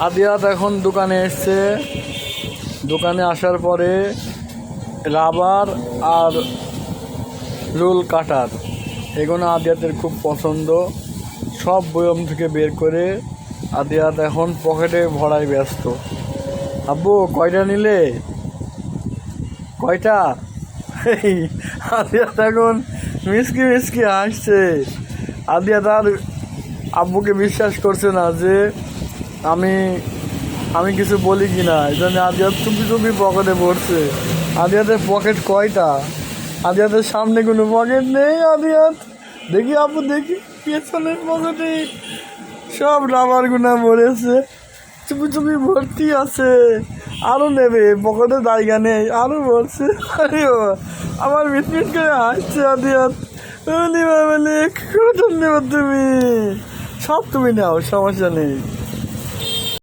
আদিয়াত এখন দোকানে এসছে। দোকানে আসার পরে রাবার আর রোল কাটার এগুলো আদিয়াতের খুব পছন্দ। সব বয়ম থেকে বের করে আদিয়াত এখন পকেটে ভরায় ব্যস্ত। আব্বু কয়টা নিলে? কয়টা? এই আদিয়াত এখন মিসকি মিসকি হাসছে। আদিয়াত আর আব্বুকে বিশ্বাস করছে না যে আমি কিছু বলি কি না। এই জন্য আদিয়াত চুপি চুপি পকেটে ভরছে। আদিয়াতের পকেট কয়টা? আদিয়াতের সামনে কোনো পকেট নেই। আদিয়াত দেখি আব্বু দেখি পেছনের পকেটে সব রাবার গুনা ভরেছে, চুপি চুপি ভর্তি আছে। আরো নেবে, পকেটে জায়গা নেই, আরো ভরছে। আরে আমার মিটমিট করে হাসছে আদিয়াত। ধন্যবাদ তুমি, সব তুমি নাও, সমস্যা নেই।